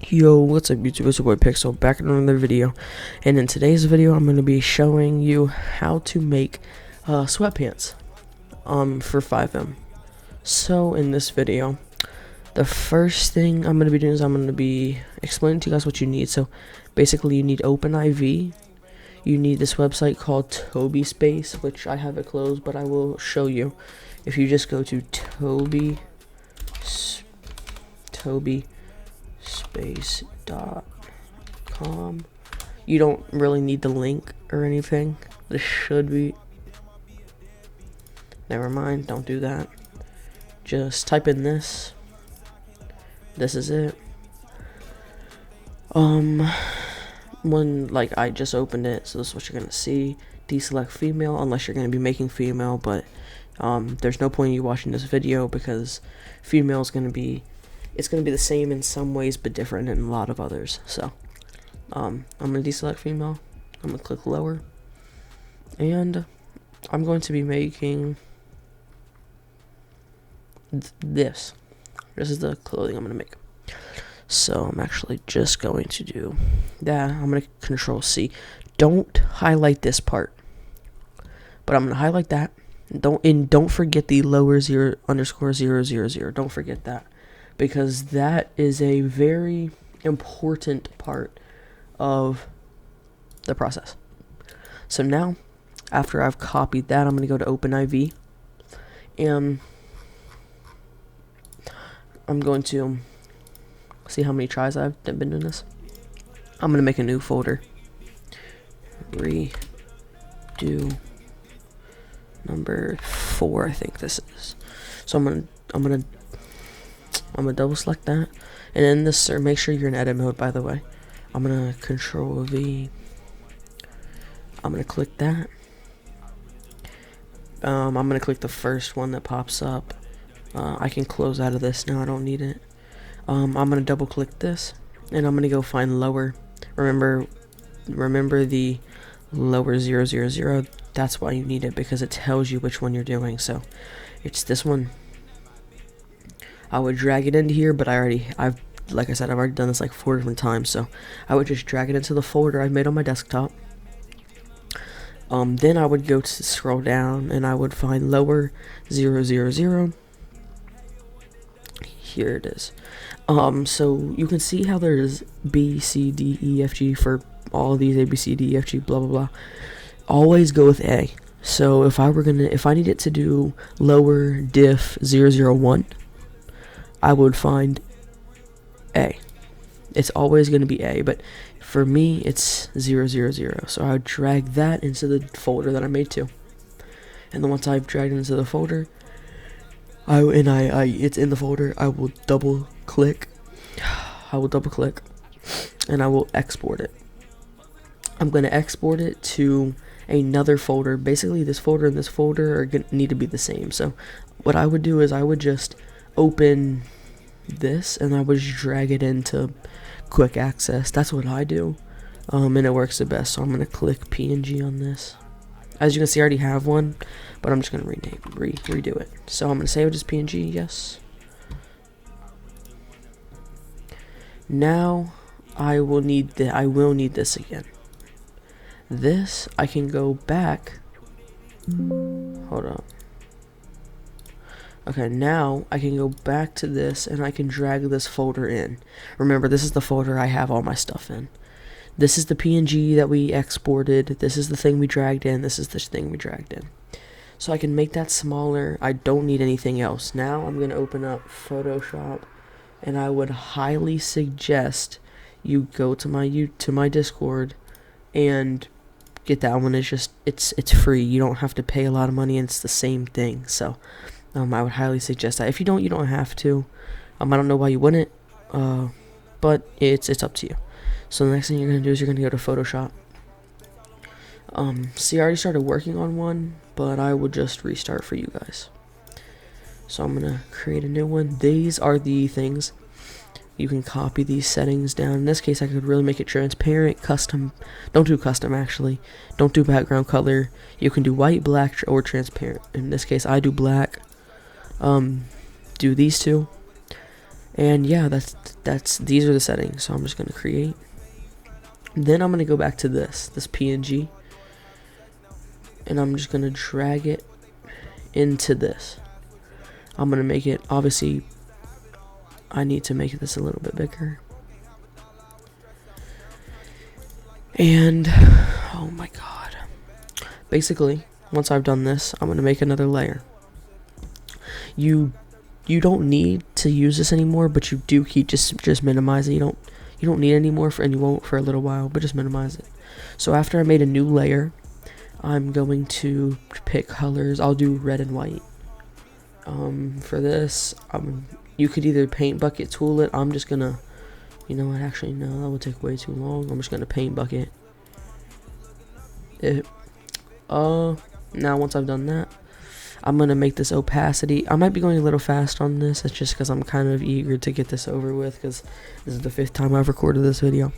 Yo, what's up YouTube, it's your boy Pixel, back in another video, and in today's video I'm going to be showing you how to make sweatpants for FiveM. So in this video, the first thing I'm going to be doing is I'm going to be explaining to you guys what you need. So basically you need OpenIV, you need this website called Toby Space, which I have it closed, but I will show you. If you just go to tobyspace.com, you don't really need the link or anything. This should be, never mind, don't do that. Just type in this is it. When I just opened it, so this is what you're gonna see. Deselect female unless you're gonna be making female, but there's no point in you watching this video because female is gonna be, it's gonna be the same in some ways but different in a lot of others. So I'm gonna deselect female, I'm gonna click lower, and I'm going to be making this is the clothing I'm gonna make. So I'm actually just going to do that. I'm gonna Control C. Don't highlight this part, but I'm gonna highlight that. Don't forget the lower 0_000. Don't forget that, because that is a very important part of the process. So now, after I've copied that, I'm gonna go to OpenIV, and I'm going to see how many tries I've been doing this. I'm gonna make a new folder. Redo number 4, I think this is. So I'm gonna double select that, and in this, or make sure you're in edit mode, by the way. I'm gonna Control V. I'm gonna click that. I'm gonna click the first one that pops up. I can close out of this now, I don't need it. I'm gonna double click this, and I'm gonna go find lower. Remember the lower 000. That's why you need it, because it tells you which one you're doing. So it's this one. I would drag it into here, but like I said, I've already done this like 4 different times. So I would just drag it into the folder I've made on my desktop. Then I would go to scroll down, and I would find lower 000. Here it is. So you can see how there's B, C, D, E, F, G for all these, A, B, C, D, E, F, G, blah, blah, blah. Always go with A. So if I needed to do lower diff 001, I would find A. It's always going to be A, but for me, it's 000. So I would drag that into the folder that I made to. And then once I've dragged it into the folder, it's in the folder, I will double click, and I will export it. I'm going to export it to another folder. Basically, this folder and this folder are going to need to be the same. So what I would do is I would just open this, and I would just drag it into quick access. That's what I do, and it works the best. So I'm going to click PNG on this. As you can see, I already have one, but I'm just going to redo it. So I'm going to save it as PNG, yes. Now I will need this again. This, I can go back. Hold on. Okay, now I can go back to this, and I can drag this folder in. Remember, this is the folder I have all my stuff in. This is the PNG that we exported. This is the thing we dragged in. This is the thing we dragged in. So I can make that smaller. I don't need anything else. Now I'm going to open up Photoshop, and I would highly suggest you go to my Discord and get that one. It's free. You don't have to pay a lot of money, and it's the same thing. So I would highly suggest that. If you don't have to. I don't know why you wouldn't, but it's up to you. So the next thing you're going to do is you're going to go to Photoshop. See, I already started working on one, but I will just restart for you guys. So I'm going to create a new one. These are the things. You can copy these settings down. In this case, I could really make it transparent, custom. Don't do custom, actually. Don't do background color. You can do white, black, or transparent. In this case, I do black. Do these two. And yeah, these are the settings. So I'm just gonna create. Then I'm gonna go back to this PNG, and I'm just gonna drag it into this. I'm gonna make it, obviously I need to make this a little bit bigger. And oh my god. Basically, once I've done this, I'm gonna make another layer. You don't need to use this anymore, but you do keep just minimize it. You don't need it anymore and you won't for a little while, but just minimize it. So after I made a new layer, I'm going to pick colors. I'll do red and white. For this, you could either paint bucket tool it. I'm just gonna, you know what, actually no, that would take way too long. I'm just gonna paint bucket it. Now once I've done that, I'm gonna make this opacity. I might be going a little fast on this. It's just because I'm kind of eager to get this over with, because this is the 5th time I've recorded this video.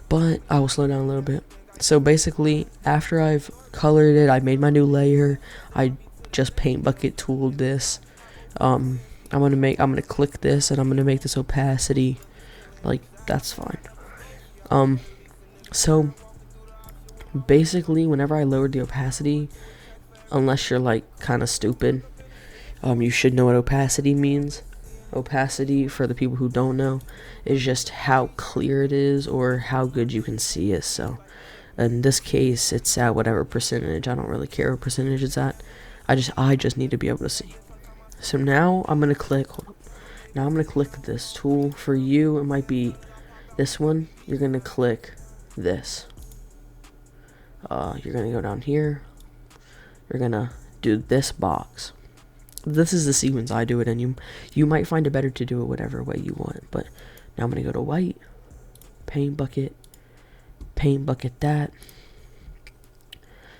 But I will slow down a little bit. So basically, after I've colored it, I made my new layer. I just paint bucket tooled this. I'm gonna click this and I'm gonna make this opacity, like, that's fine. So basically, whenever I lowered the opacity, unless you're like kind of stupid, you should know what opacity means. Opacity, for the people who don't know, is just how clear it is or how good you can see it. So in this case, it's at whatever percentage. I don't really care what percentage it's at. I just need to be able to see. So now I'm gonna click. Now I'm gonna click this tool. For you, it might be this one. You're gonna click this. You're gonna go down here. You're gonna do this box. This is the sequence I do it in. You might find it better to do it whatever way you want. But now I'm gonna go to white, paint bucket that,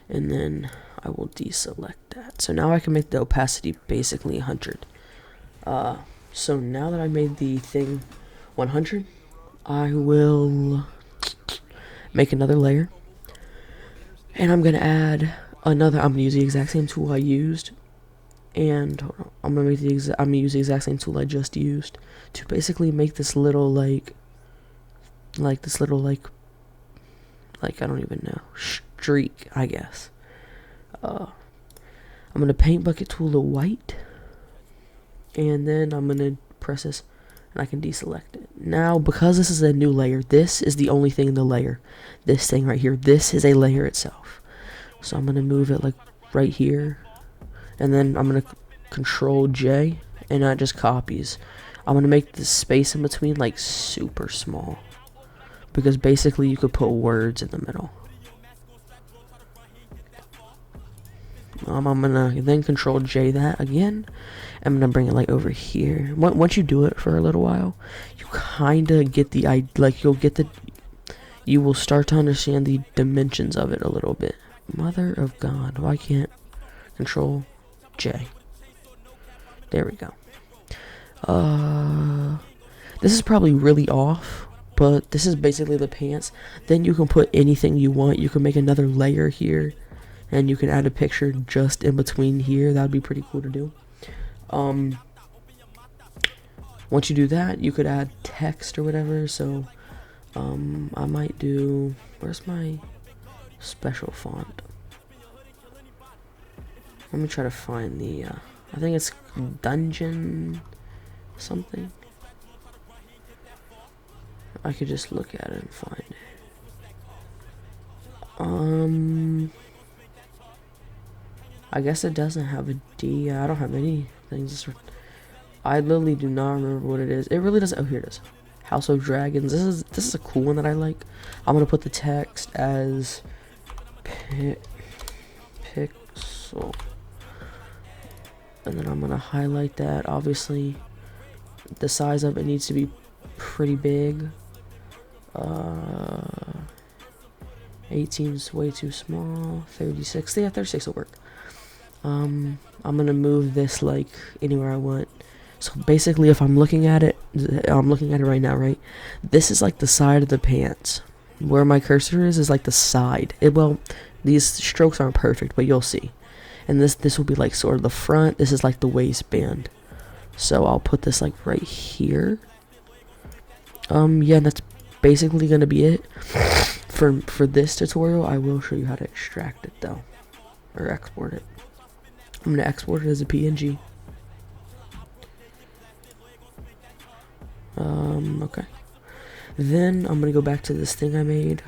and then I will deselect that. So now I can make the opacity basically 100. So now that I made the thing 100, I will make another layer, and I'm gonna add another. I'm gonna use the exact same tool I used, and I'm gonna use the exact same tool I just used to basically make this little like I don't even know, streak, I guess. I'm gonna paint bucket tool to white, and then I'm gonna press this and I can deselect it. Now, because this is a new layer, this is the only thing in the layer. This thing right here, this is a layer itself. So I'm gonna move it like right here, and then I'm gonna Control J, and that just copies. I'm gonna make the space in between like super small, because basically you could put words in the middle. I'm gonna then Control J that again. I'm gonna bring it like over here. Once you do it for a little while, you kinda get the you will start to understand the dimensions of it a little bit. Mother of God, why can't Control J? There we go. This is probably really off, but this is basically the pants. Then you can put anything you want. You can make another layer here, and you can add a picture just in between here. That would be pretty cool to do. Once you do that, you could add text or whatever. So I might do, where's my special font? Let me try to find the I think it's Dungeon something. I could just look at it and find it. I guess it doesn't have a D. I don't have any things. I literally do not remember what it is. It really doesn't. Oh, here it is. House of Dragons. This is a cool one that I like. I'm gonna put the text as pixel, and then I'm gonna highlight that. Obviously, the size of it needs to be pretty big. 18's way too small. 36. Yeah, 36 will work. I'm gonna move this like anywhere I want. So basically, if I'm looking at it right now, right? This is like the side of the pants. Where my cursor is like the side. Well, these strokes aren't perfect, but you'll see. And this will be like sort of the front. This is like the waistband. So I'll put this like right here. Yeah, that's basically gonna be it for this tutorial. I will show you how to extract it though, or export it. I'm gonna export it as a PNG. Okay. Then I'm gonna go back to this thing I made,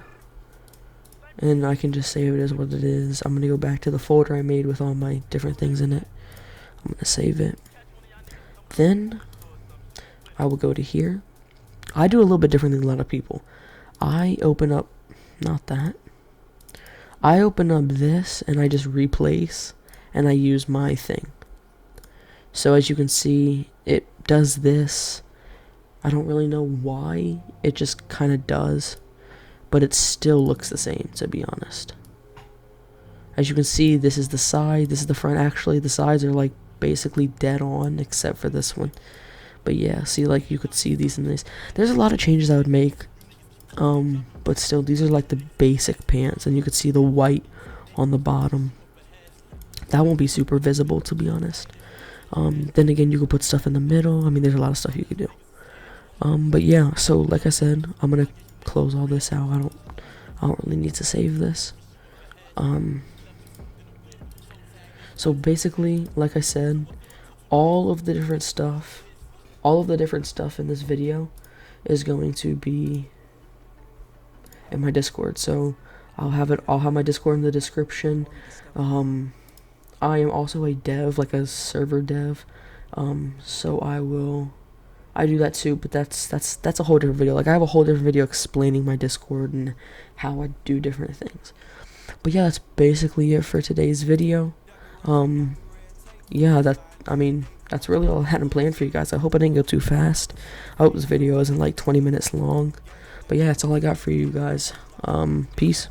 and I can just save it as what it is. I'm gonna go back to the folder I made with all my different things in it. I'm gonna save it. Then I will go to here. I do a little bit different than a lot of people. I open up, not that. I open up this and I just replace, and I use my thing. So as you can see, it does this. I don't really know why, it just kind of does, but it still looks the same, to be honest. As you can see, this is the side, this is the front. Actually, the sides are like basically dead on, except for this one. But yeah, see, like you could see these and these. There's a lot of changes I would make, but still, these are like the basic pants, and you could see the white on the bottom. That won't be super visible, to be honest. Then again, you could put stuff in the middle. I mean, there's a lot of stuff you could do. But yeah, so like I said, I'm gonna close all this out. I don't really need to save this. So basically, like I said, all of the different stuff in this video is going to be in my Discord. So I'll have my Discord in the description. I am also a dev, like a server dev. So I do that too, but that's a whole different video. Like I have a whole different video explaining my Discord and how I do different things. But yeah, that's basically it for today's video. Yeah, that's really all I had planned for you guys. I hope I didn't go too fast. I hope this video isn't like 20 minutes long. But yeah, that's all I got for you guys. Peace.